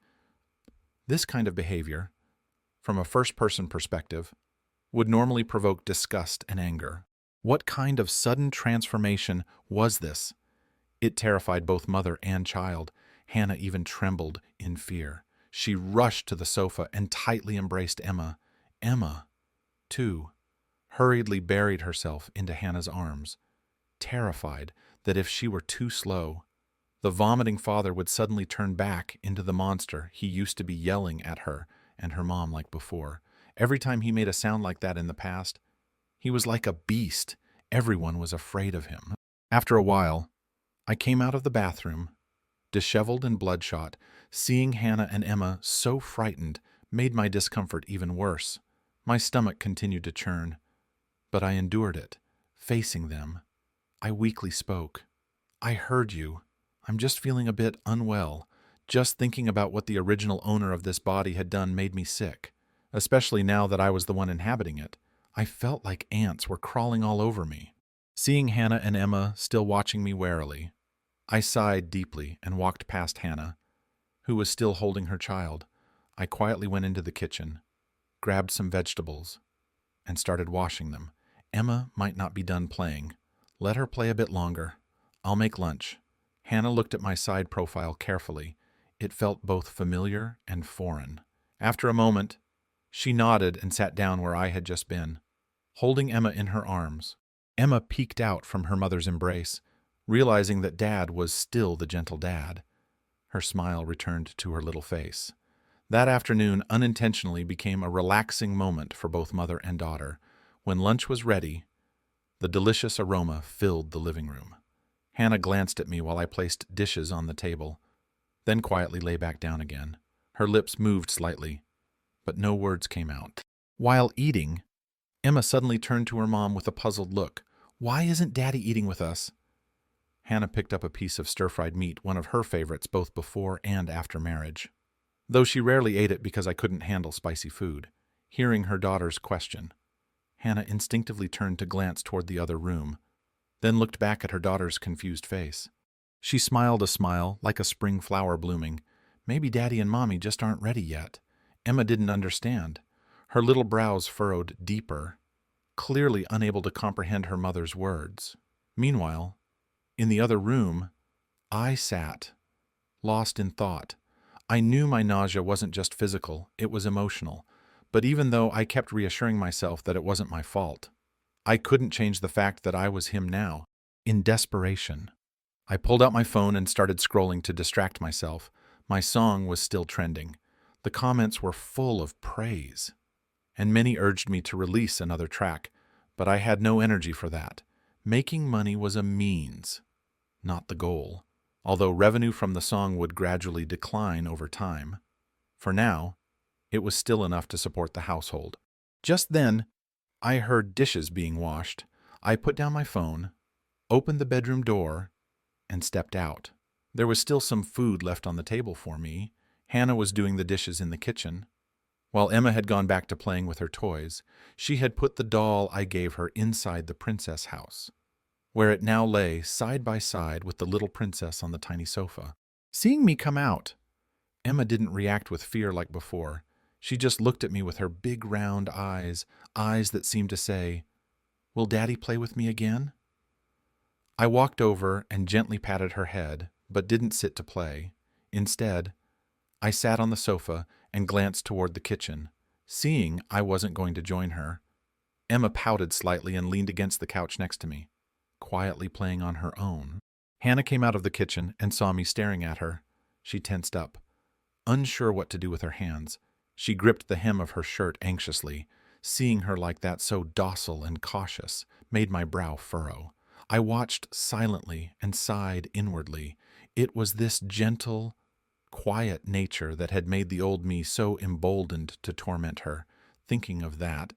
This kind of behavior, from a first-person perspective, would normally provoke disgust and anger. What kind of sudden transformation was this? It terrified both mother and child. Hannah even trembled in fear. She rushed to the sofa and tightly embraced Emma. Emma, too, hurriedly buried herself into Hannah's arms, terrified that if she were too slow, the vomiting father would suddenly turn back into the monster he used to be, yelling at her and her mom like before. Every time he made a sound like that in the past, he was like a beast. Everyone was afraid of him. After a while, I came out of the bathroom, disheveled and bloodshot. Seeing Hannah and Emma so frightened made my discomfort even worse. My stomach continued to churn, but I endured it, facing them. I weakly spoke. "I heard you. I'm just feeling a bit unwell. Just thinking about what the original owner of this body had done made me sick, especially now that I was the one inhabiting it. I felt like ants were crawling all over me." Seeing Hannah and Emma still watching me warily, I sighed deeply and walked past Hannah, who was still holding her child. I quietly went into the kitchen, grabbed some vegetables, and started washing them. Emma might not be done playing. Let her play a bit longer. I'll make lunch. Hannah looked at my side profile carefully. It felt both familiar and foreign. After a moment, she nodded and sat down where I had just been, holding Emma in her arms. Emma peeked out from her mother's embrace, realizing that Dad was still the gentle dad. Her smile returned to her little face. That afternoon unintentionally became a relaxing moment for both mother and daughter. When lunch was ready, the delicious aroma filled the living room. Hannah glanced at me while I placed dishes on the table, then quietly lay back down again. Her lips moved slightly, but no words came out. While eating, Emma suddenly turned to her mom with a puzzled look. "Why isn't Daddy eating with us?" Hannah picked up a piece of stir-fried meat, one of her favorites both before and after marriage, though she rarely ate it because I couldn't handle spicy food. Hearing her daughter's question, Hannah instinctively turned to glance toward the other room, then looked back at her daughter's confused face. She smiled a smile like a spring flower blooming. Maybe Daddy and Mommy just aren't ready yet. Emma didn't understand. Her little brows furrowed deeper, clearly unable to comprehend her mother's words. Meanwhile, in the other room, I sat, lost in thought. I knew my nausea wasn't just physical, it was emotional. But even though I kept reassuring myself that it wasn't my fault, I couldn't change the fact that I was him now. In desperation, I pulled out my phone and started scrolling to distract myself. My song was still trending. The comments were full of praise, and many urged me to release another track, but I had no energy for that. Making money was a means, not the goal, although revenue from the song would gradually decline over time. For now, it was still enough to support the household. Just then, I heard dishes being washed. I put down my phone, opened the bedroom door, and stepped out. There was still some food left on the table for me. Hannah was doing the dishes in the kitchen, while Emma had gone back to playing with her toys. She had put the doll I gave her inside the princess house, where it now lay side by side with the little princess on the tiny sofa. Seeing me come out, Emma didn't react with fear like before. She just looked at me with her big round eyes, eyes that seemed to say, "Will Daddy play with me again?" I walked over and gently patted her head, but didn't sit to play. Instead, I sat on the sofa and glanced toward the kitchen. Seeing I wasn't going to join her, Emma pouted slightly and leaned against the couch next to me, quietly playing on her own. Hannah came out of the kitchen and saw me staring at her. She tensed up, unsure what to do with her hands. She gripped the hem of her shirt anxiously. Seeing her like that, so docile and cautious, made my brow furrow. I watched silently and sighed inwardly. It was this gentle, quiet nature that had made the old me so emboldened to torment her. Thinking of that,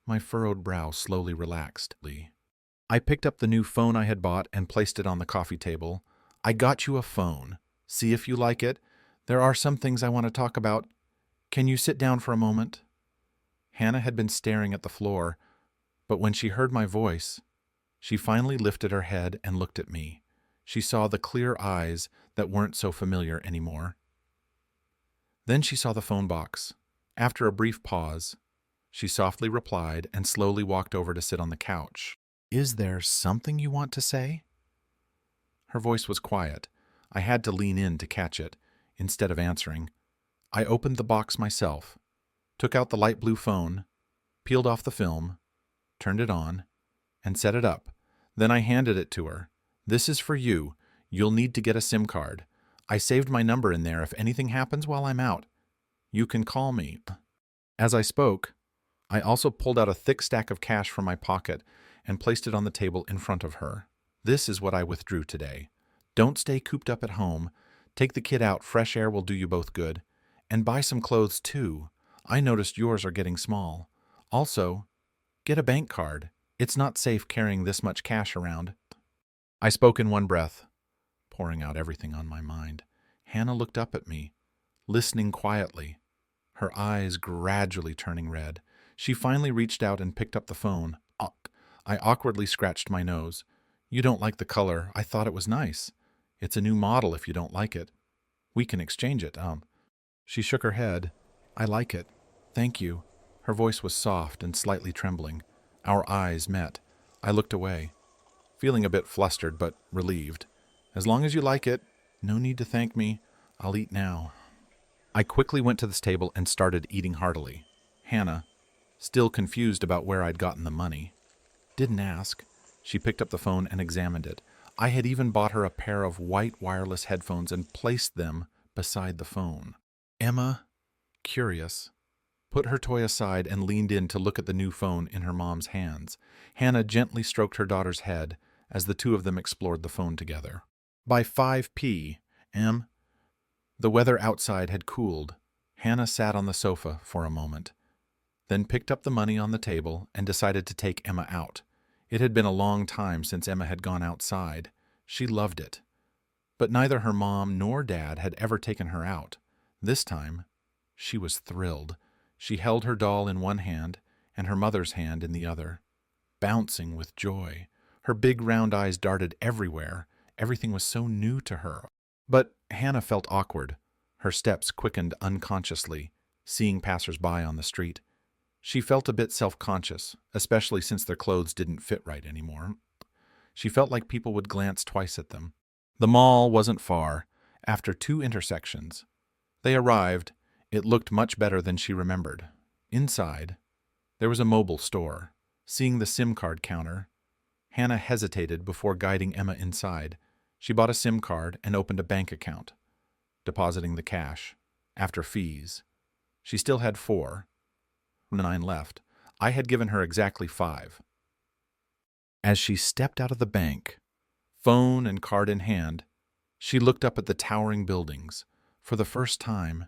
my furrowed brow slowly relaxed. I picked up the new phone I had bought and placed it on the coffee table. "I got you a phone. See if you like it. There are some things I want to talk about. Can you sit down for a moment?" Hannah had been staring at the floor, but when she heard my voice, she finally lifted her head and looked at me. She saw the clear eyes that weren't so familiar anymore. Then she saw the phone box. After a brief pause, she softly replied and slowly walked over to sit on the couch. "Is there something you want to say?" Her voice was quiet. I had to lean in to catch it. Instead of answering, I opened the box myself, took out the light blue phone, peeled off the film, turned it on, and set it up. Then I handed it to her. "This is for you. You'll need to get a SIM card. I saved my number in there if anything happens while I'm out. You can call me." As I spoke, I also pulled out a thick stack of cash from my pocket and placed it on the table in front of her. "This is what I withdrew today. Don't stay cooped up at home. Take the kid out. Fresh air will do you both good. And buy some clothes too. I noticed yours are getting small. Also, get a bank card. It's not safe carrying this much cash around." I spoke in one breath, pouring out everything on my mind. Hannah looked up at me, listening quietly, her eyes gradually turning red. She finally reached out and picked up the phone. I awkwardly scratched my nose. "You don't like the color. I thought it was nice. It's a new model if you don't like it. We can exchange it." She shook her head. "I like it. Thank you." Her voice was soft and slightly trembling. Our eyes met. I looked away, feeling a bit flustered but relieved. "As long as you like it, no need to thank me. I'll eat now." I quickly went to this table and started eating heartily. Hannah, still confused about where I'd gotten the money, didn't ask. She picked up the phone and examined it. I had even bought her a pair of white wireless headphones and placed them beside the phone. Emma, curious, put her toy aside and leaned in to look at the new phone in her mom's hands. Hannah gently stroked her daughter's head as the two of them explored the phone together. By 5 p.m., the weather outside had cooled. Hannah sat on the sofa for a moment, then picked up the money on the table and decided to take Emma out. It had been a long time since Emma had gone outside. She loved it. But neither her mom nor dad had ever taken her out. This time, she was thrilled. She held her doll in one hand and her mother's hand in the other, bouncing with joy. Her big round eyes darted everywhere. Everything was so new to her. But Hannah felt awkward. Her steps quickened unconsciously, seeing passers-by on the street. She felt a bit self-conscious, especially since their clothes didn't fit right anymore. She felt like people would glance twice at them. The mall wasn't far. After 2 intersections, they arrived. It looked much better than she remembered. Inside, there was a mobile store. Seeing the SIM card counter, Hannah hesitated before guiding Emma inside. She bought a SIM card and opened a bank account, depositing the cash. After fees, she still had 4.9 left. I had given her exactly 5. As she stepped out of the bank, phone and card in hand, she looked up at the towering buildings. For the first time,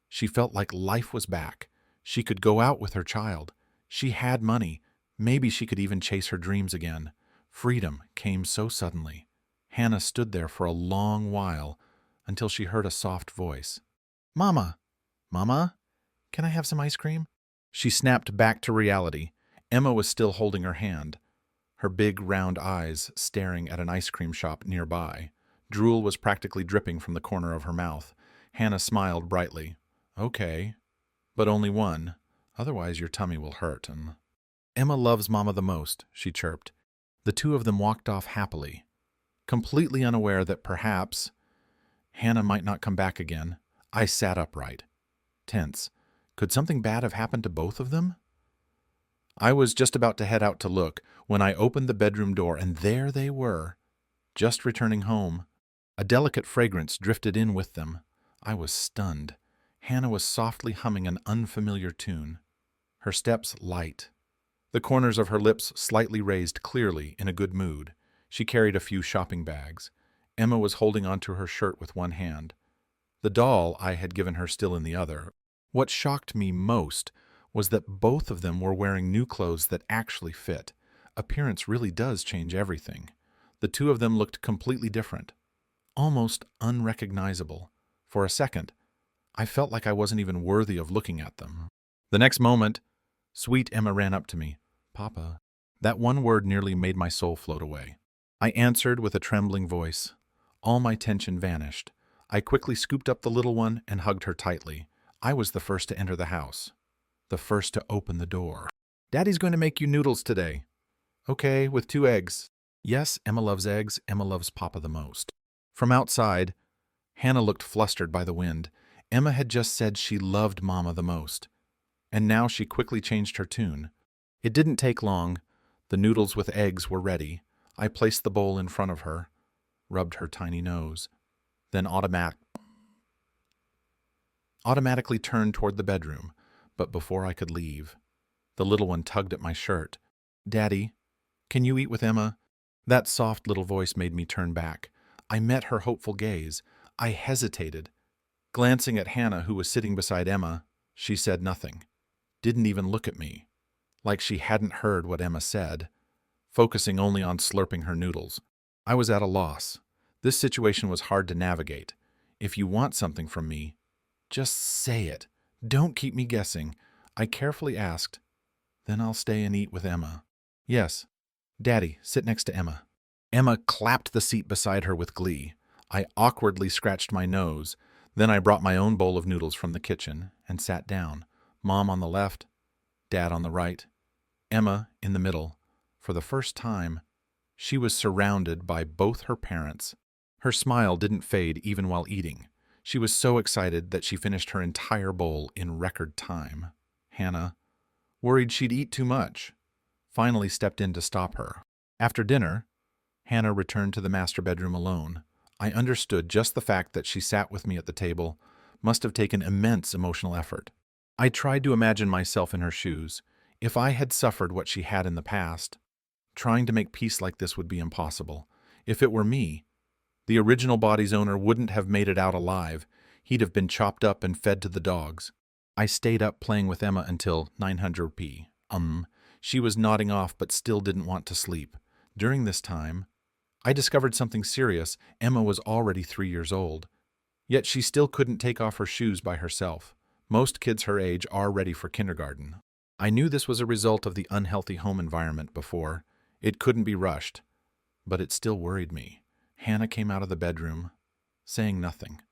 she felt like life was back. She could go out with her child. She had money. Maybe she could even chase her dreams again. Freedom came so suddenly. Hannah stood there for a long while until she heard a soft voice. "Mama! Mama? Can I have some ice cream?" She snapped back to reality. Emma was still holding her hand, her big round eyes staring at an ice cream shop nearby. Drool was practically dripping from the corner of her mouth. Hannah smiled brightly. "Okay, but only one. Otherwise your tummy will hurt." And "Emma loves Mama the most," she chirped. The two of them walked off happily, completely unaware that perhaps Hannah might not come back again. I sat upright, tense. Could something bad have happened to both of them? I was just about to head out to look when I opened the bedroom door, and there they were, just returning home. A delicate fragrance drifted in with them. I was stunned. Hannah was softly humming an unfamiliar tune, her steps light, the corners of her lips slightly raised, clearly in a good mood. She carried a few shopping bags. Emma was holding onto her shirt with one hand, the doll I had given her still in the other. What shocked me most was that both of them were wearing new clothes that actually fit. Appearance really does change everything. The two of them looked completely different, almost unrecognizable. For a second, I felt like I wasn't even worthy of looking at them. The next moment, sweet Emma ran up to me. "Papa." That one word nearly made my soul float away. I answered with a trembling voice. All my tension vanished. I quickly scooped up the little one and hugged her tightly. I was the first to enter the house, the first to open the door. "Daddy's going to make you noodles today." "Okay, with 2 eggs." Yes, Emma loves eggs. Emma loves Papa the most. From outside, Hannah looked flustered by the wind. Emma had just said she loved Mama the most, and now she quickly changed her tune. It didn't take long. The noodles with eggs were ready. I placed the bowl in front of her, rubbed her tiny nose, then automatically turned toward the bedroom. But before I could leave, the little one tugged at my shirt. "Daddy, can you eat with Emma?" That soft little voice made me turn back. I met her hopeful gaze. I hesitated. Glancing at Hannah, who was sitting beside Emma, she said nothing, didn't even look at me, like she hadn't heard what Emma said, focusing only on slurping her noodles. I was at a loss. This situation was hard to navigate. If you want something from me, just say it. Don't keep me guessing. I carefully asked, "Then I'll stay and eat with Emma." "Yes. Daddy, sit next to Emma." Emma clapped the seat beside her with glee. I awkwardly scratched my nose. Then I brought my own bowl of noodles from the kitchen and sat down. Mom on the left, Dad on the right, Emma in the middle. For the first time, she was surrounded by both her parents. Her smile didn't fade even while eating. She was so excited that she finished her entire bowl in record time. Hannah, worried she'd eat too much, finally stepped in to stop her. After dinner, Hannah returned to the master bedroom alone. I understood just the fact that she sat with me at the table must have taken immense emotional effort. I tried to imagine myself in her shoes. If I had suffered what she had in the past, trying to make peace like this would be impossible. If it were me, the original body's owner wouldn't have made it out alive. He'd have been chopped up and fed to the dogs. I stayed up playing with Emma until 900 p. She was nodding off but still didn't want to sleep. During this time, I discovered something serious. Emma was already 3 years old, yet she still couldn't take off her shoes by herself. Most kids her age are ready for kindergarten. I knew this was a result of the unhealthy home environment before. It couldn't be rushed, but it still worried me. Hannah came out of the bedroom, saying nothing,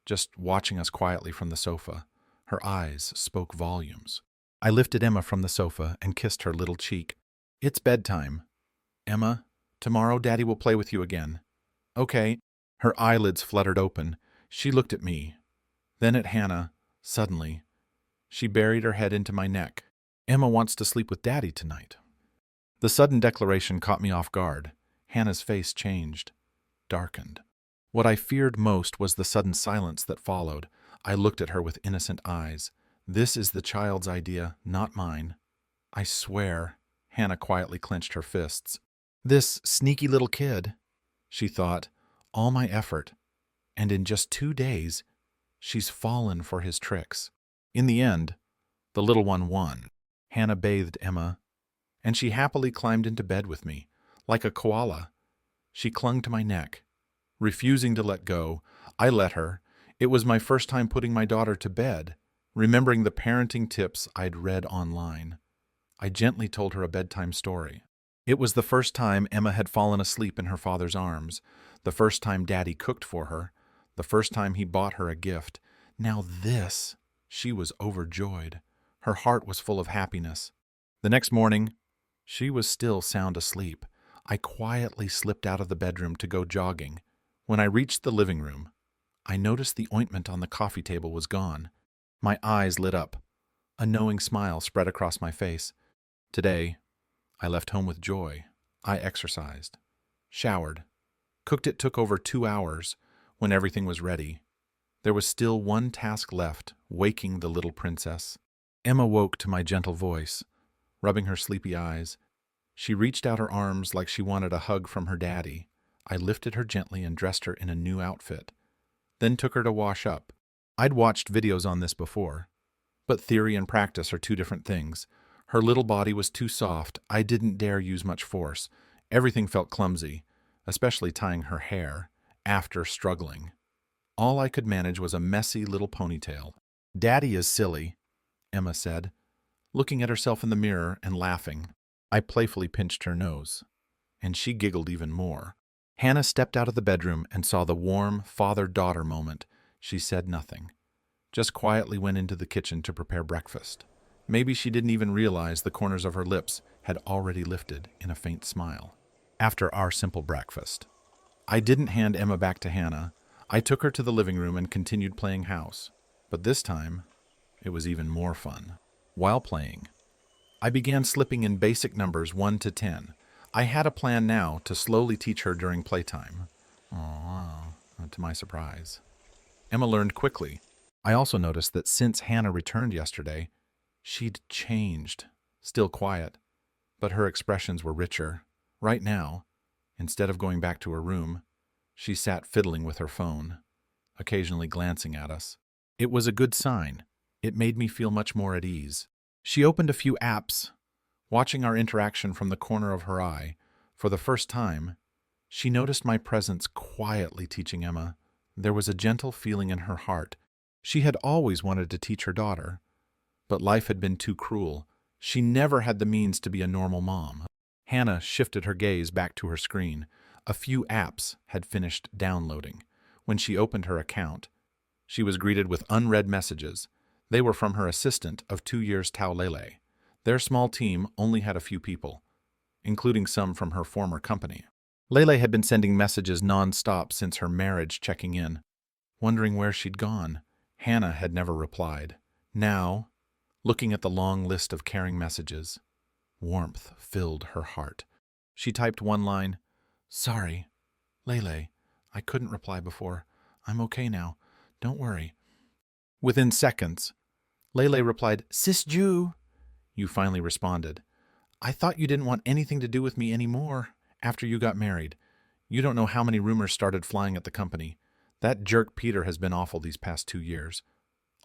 just watching us quietly from the sofa. Her eyes spoke volumes. I lifted Emma from the sofa and kissed her little cheek. "It's bedtime. Emma, tomorrow Daddy will play with you again." "Okay." Her eyelids fluttered open. She looked at me, then at Hannah. Suddenly, She buried her head into my neck. Emma wants to sleep with Daddy tonight. The sudden declaration caught me off guard. Hannah's face changed, darkened. What I feared most was the sudden silence that followed. I looked at her with innocent eyes. This is the child's idea, not mine. I swear. Hannah quietly clenched her fists. This sneaky little kid, she thought, all my effort. And in just 2 days, she's fallen for his tricks. In the end, the little one won. Hannah bathed Emma, and she happily climbed into bed with me. Like a koala, she clung to my neck. Refusing to let go, I let her. It was my first time putting my daughter to bed, remembering the parenting tips I'd read online. I gently told her a bedtime story. It was the first time Emma had fallen asleep in her father's arms, the first time Daddy cooked for her, the first time he bought her a gift. Now this, she was overjoyed. Her heart was full of happiness. The next morning, she was still sound asleep. I quietly slipped out of the bedroom to go jogging. When I reached the living room, I noticed the ointment on the coffee table was gone. My eyes lit up. A knowing smile spread across my face. Today, I left home with joy. I exercised, showered, cooked. It took over 2 hours. When everything was ready, there was still one task left, waking the little princess. Emma woke to my gentle voice, rubbing her sleepy eyes. She reached out her arms like she wanted a hug from her daddy. I lifted her gently and dressed her in a new outfit, then took her to wash up. I'd watched videos on this before, but theory and practice are 2 different things. Her little body was too soft. I didn't dare use much force. Everything felt clumsy, especially tying her hair, after struggling. All I could manage was a messy little ponytail. "Daddy is silly," Emma said, looking at herself in the mirror and laughing. I playfully pinched her nose, and she giggled even more. Hannah stepped out of the bedroom and saw the warm father-daughter moment. She said nothing, just quietly went into the kitchen to prepare breakfast. Maybe she didn't even realize the corners of her lips had already lifted in a faint smile. After our simple breakfast, I didn't hand Emma back to Hannah. I took her to the living room and continued playing house. But this time, it was even more fun. While playing, I began slipping in basic numbers 1 to 10. I had a plan now to slowly teach her during playtime. To my surprise, Emma learned quickly. I also noticed that since Hannah returned yesterday, she'd changed. Still quiet, but her expressions were richer. Right now, instead of going back to her room, she sat fiddling with her phone, occasionally glancing at us. It was a good sign. It made me feel much more at ease. She opened a few apps, watching our interaction from the corner of her eye. For the first time, she noticed my presence quietly teaching Emma. There was a gentle feeling in her heart. She had always wanted to teach her daughter, but life had been too cruel. She never had the means to be a normal mom. Hannah shifted her gaze back to her screen. A few apps had finished downloading. When she opened her account, she was greeted with unread messages. They were from her assistant of 2 years, Taulele. Their small team only had a few people, including some from her former company. Lele had been sending messages non-stop since her marriage, checking in, wondering where she'd gone. Hannah had never replied. Now, looking at the long list of caring messages, warmth filled her heart. She typed one line, "Sorry, Lele, I couldn't reply before. I'm okay now. Don't worry." Within seconds, Lele replied, "Sis Jew." You finally responded, "I thought you didn't want anything to do with me anymore after you got married. You don't know how many rumors started flying at the company. That jerk Peter has been awful these past 2 years.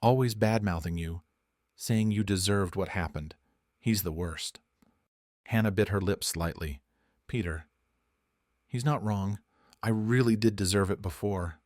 Always bad-mouthing you, saying you deserved what happened. He's the worst." Hannah bit her lips slightly. "Peter, he's not wrong. I really did deserve it before.